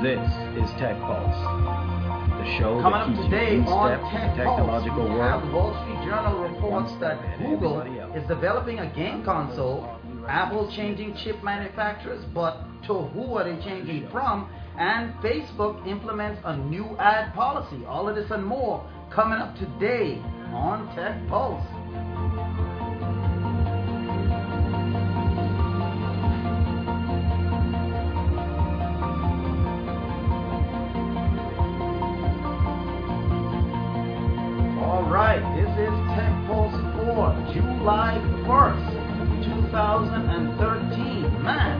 This is Tech Pulse, the show Coming that up keeps today you in on step with Tech the technological Pulse, we world. have the Wall Street Journal reports that Google is developing a game console, Apple changing chip manufacturers, but to who are they changing from? And Facebook implements a new ad policy. All of this and more coming up today on Tech Pulse. Alright, this is Tech Pulse for July 1st, 2013. Man,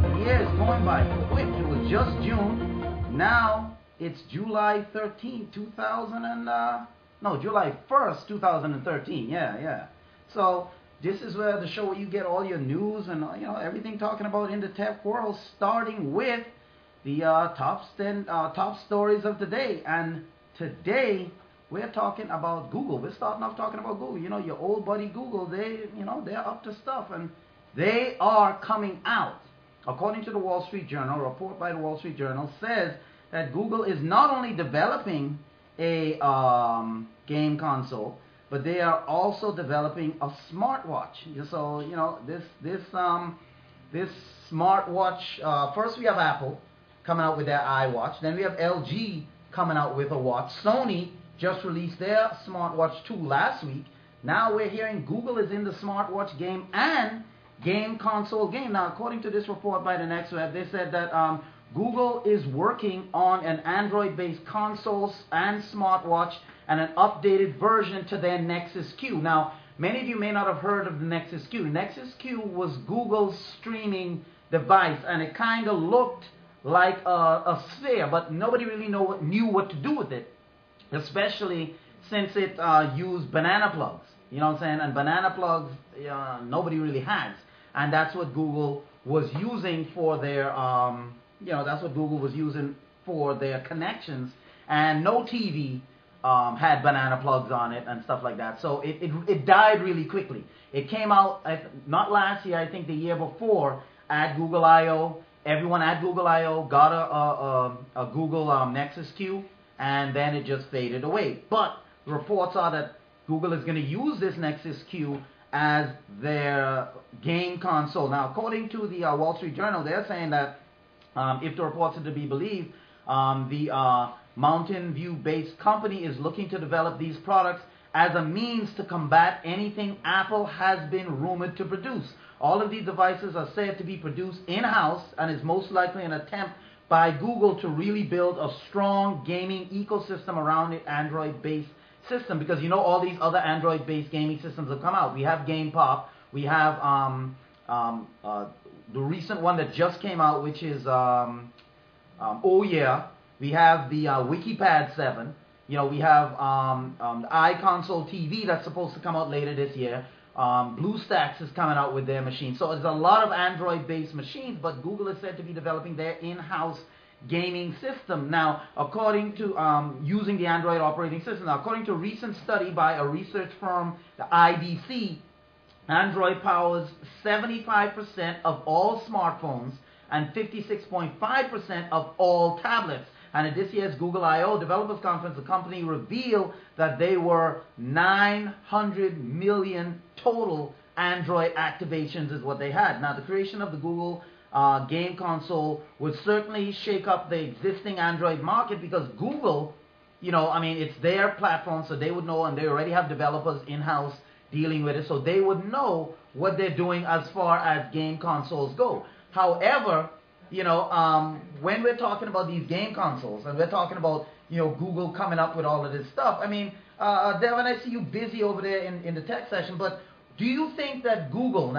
the year is going by quick. It was just June. Now it's July 13th, July 1st, 2013. Yeah. So this is where the show where you get all your news and everything talking about in the tech world, starting with the top stories of the day. And today we're talking about Google. We're starting off talking about Google. Your old buddy Google, they're up to stuff, and they are coming out. According to the Wall Street Journal, a report by the Wall Street Journal says that Google is not only developing a game console, but they are also developing a smartwatch. So, this smartwatch, first we have Apple coming out with their iWatch, then we have LG coming out with a watch. Sony just released their smartwatch 2 last week. Now we're hearing Google is in the smartwatch game and game console game. Now, according to this report by the nexus, they said that Google is working on an Android-based console and smartwatch and an updated version to their Nexus Q. Now, many of you may not have heard of the Nexus Q. Nexus Q was Google's streaming device, and it kind of looked like a sphere, but nobody really knew what to do with it, especially since it used banana plugs. You know what I'm saying? And banana plugs, nobody really has. And that's what Google was using for their, connections. And no TV had banana plugs on it and stuff like that. So it died really quickly. It came out, not last year, I think the year before, at Google I/O. Everyone at Google I/O got a Google Nexus Q, and then it just faded away. But reports are that Google is going to use this Nexus Q as their game console. Now, according to the Wall Street Journal, they're saying that if the reports are to be believed, the Mountain View-based company is looking to develop these products as a means to combat anything Apple has been rumored to produce. All of these devices are said to be produced in-house and is most likely an attempt by Google to really build a strong gaming ecosystem around an Android-based system, because all these other Android-based gaming systems have come out. We have Game Pop, we have the recent one that just came out, which is Oh Yeah. We have the WikiPad 7. We have the iConsole TV that's supposed to come out later this year. BlueStacks is coming out with their machine. So there's a lot of Android-based machines, but Google is said to be developing their in-house gaming system. Now, according to using the Android operating system. Now, according to a recent study by a research firm, the IDC, Android powers 75% of all smartphones and 56.5% of all tablets. And at this year's Google I/O Developers Conference, the company revealed that they were 900 million total Android activations is what they had. Now, the creation of the Google game console would certainly shake up the existing Android market, because Google, it's their platform, so they would know, and they already have developers in-house dealing with it, so they would know what they're doing as far as game consoles go. However, when we're talking about these game consoles, and we're talking about, Google coming up with all of this stuff, Devin, I see you busy over there in the tech session, but do you think that Google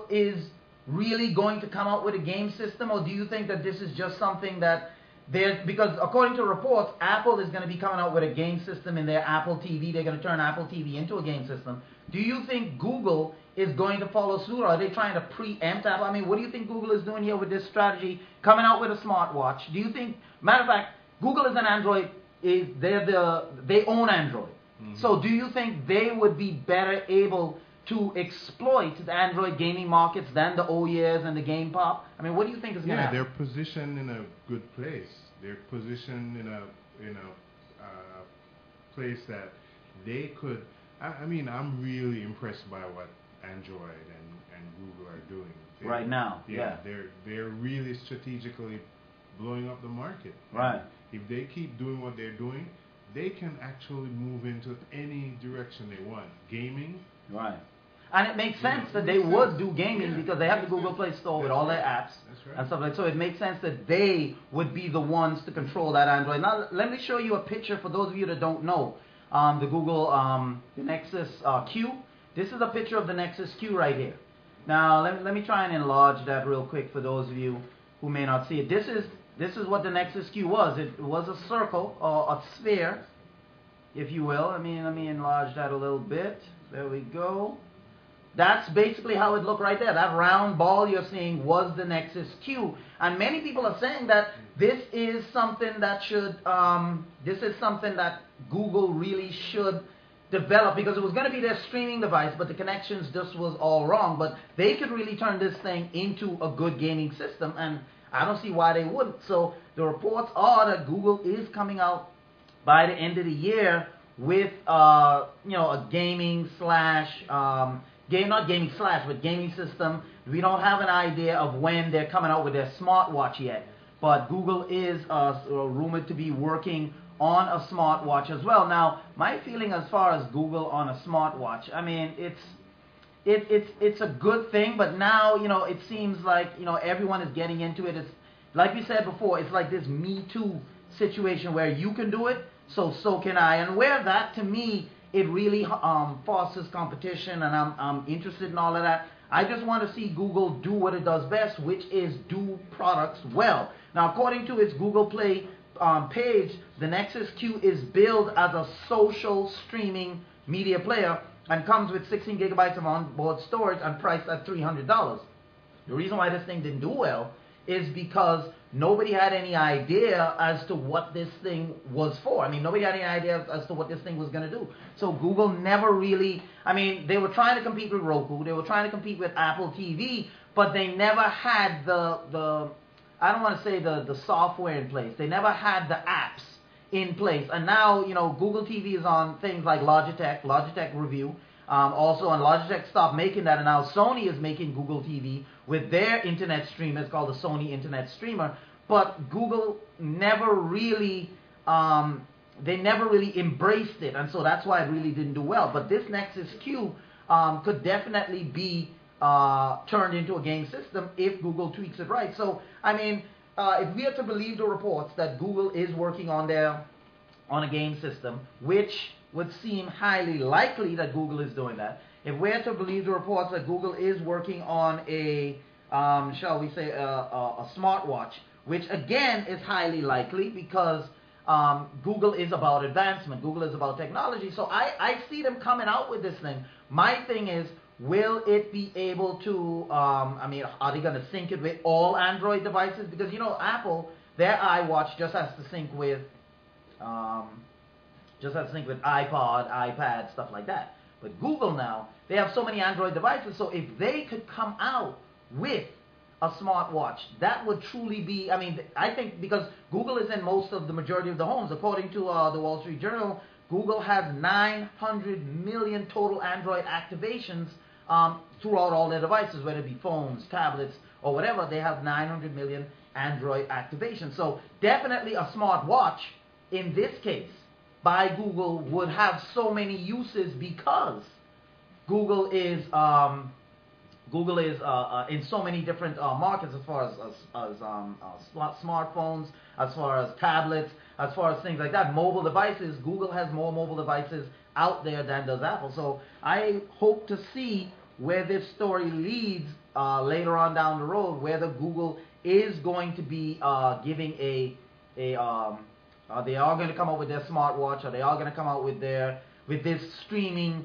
is really going to come out with a game system, or do you think that this is just something that because according to reports, Apple is going to be coming out with a game system in their Apple TV. They're going to turn Apple TV into a game system. Do you think Google is going to follow suit, or are they trying to preempt Apple? What do you think Google is doing here with this strategy, coming out with a smartwatch? Do you think, matter of fact, Google is an Android, they own Android. Mm-hmm. So do you think they would be better able to exploit the Android gaming markets than the OES and the Game Pop? I mean, what do you think is going to happen? Yeah, they're positioned in a good place. They're positioned in a place that they could. I mean, I'm really impressed by what Android and Google are doing Right now. Yeah. They're really strategically blowing up the market. Right. If they keep doing what they're doing, they can actually move into any direction they want. Gaming. Right. And it makes sense that they would do gaming because they have the Google Play Store with all their apps and stuff like that. So it makes sense that they would be the ones to control that Android. Now, let me show you a picture for those of you that don't know. The Google the Nexus Q. This is a picture of the Nexus Q right here. Now, let me try and enlarge that real quick for those of you who may not see it. This is what the Nexus Q was. It was a circle or a sphere, if you will. Let me enlarge that a little bit. There we go. That's basically how it looked right there. That round ball you're seeing was the Nexus Q. And many people are saying that this is something that Google really should develop, because it was going to be their streaming device, but the connections just was all wrong. But they could really turn this thing into a good gaming system, and I don't see why they wouldn't. So the reports are that Google is coming out by the end of the year with a gaming system. We don't have an idea of when they're coming out with their smartwatch yet, but Google is rumored to be working on a smartwatch as well. Now, my feeling as far as Google on a smartwatch, I mean, it's a good thing, but now, it seems like, everyone is getting into it. It's like we said before, it's like this Me Too situation where you can do it, so can I. And where that, to me, it really fosters competition, and I'm interested in all of that. I just want to see Google do what it does best, which is do products well. Now, according to its Google Play page, the Nexus Q is billed as a social streaming media player and comes with 16 gigabytes of onboard storage and priced at $300. The reason why this thing didn't do well is because nobody had any idea as to what this thing was for. I mean, nobody had any idea as to what this thing was going to do. So Google never really, they were trying to compete with Roku, they were trying to compete with Apple TV, but they never had the I don't want to say the software in place. They never had the apps in place. And now, Google TV is on things like Logitech Review. Also, and Logitech stopped making that, and now Sony is making Google TV with their internet streamer. It's called the Sony Internet Streamer. But Google never really, they never really embraced it, and so that's why it really didn't do well. But this Nexus Q could definitely be turned into a game system if Google tweaks it right. So, if we are to believe the reports that Google is working on a game system, which would seem highly likely that Google is doing that. If we're to believe the reports that Google is working on a smartwatch, which again is highly likely because Google is about advancement. Google is about technology. So I see them coming out with this thing. My thing is, will it be able to, are they going to sync it with all Android devices? Because, Apple, their iWatch just has to sync with iPod, iPad, stuff like that. But Google now, they have so many Android devices, so if they could come out with a smartwatch, that would truly be, I think because Google is in the majority of the homes. According to the Wall Street Journal, Google has 900 million total Android activations throughout all their devices, whether it be phones, tablets, or whatever. They have 900 million Android activations. So definitely a smartwatch, in this case, by Google would have so many uses because Google is in so many different markets as far as smartphones, as far as tablets, as far as things like that. Mobile devices, Google has more mobile devices out there than does Apple. So I hope to see where this story leads later on down the road, whether Google is going to be giving they are going to come out with their smartwatch, or they are going to come out with this streaming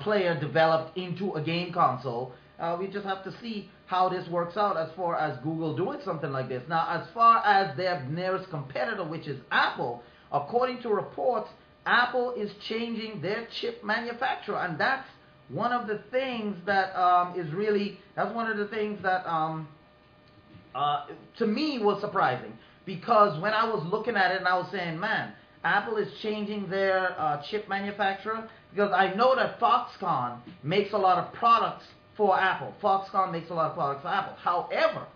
player developed into a game console. We just have to see how this works out as far as Google doing something like this. Now, as far as their nearest competitor, which is Apple, according to reports, Apple is changing their chip manufacturer, and that's one of the things that is really, that's one of the things that to me was surprising, because when I was looking at it and I was saying, man, Apple is changing their chip manufacturer, because I know that Foxconn makes a lot of products for Apple. Foxconn makes a lot of products for Apple. However,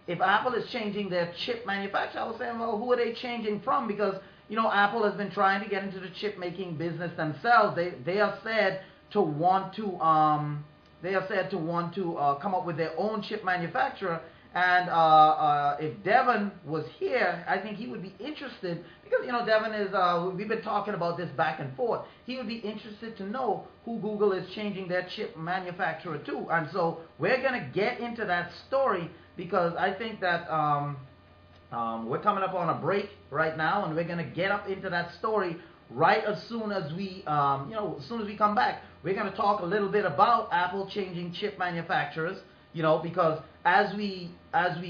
if Apple is changing their chip manufacturer, I was saying, well, who are they changing from? Because, you know, Apple has been trying to get into the chip making business themselves. They are said to want to come up with their own chip manufacturer. And if Devin was here, I think he would be interested, because, you know, Devin is, we've been talking about this back and forth. He would be interested to know who Google is changing their chip manufacturer to. And so we're going to get into that story, because I think that we're coming up on a break right now, and we're going to get up into that story right as soon as we, as soon as we come back. We're going to talk a little bit about Apple changing chip manufacturers, you know, because as we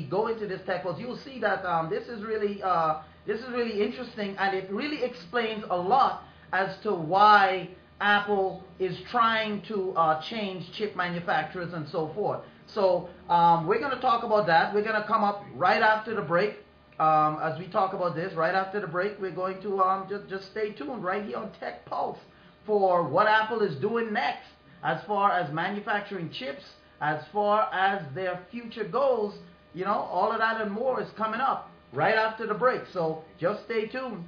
go into this tech pulse, you'll see that this is really interesting, and it really explains a lot as to why Apple is trying to change chip manufacturers and so forth. So we're going to talk about that. We're going to come up right after the break. As we talk about this, right after the break, we're going to just stay tuned right here on Tech Pulse for what Apple is doing next as far as manufacturing chips, as far as their future goes. You know, all of that and more is coming up right after the break. So just stay tuned.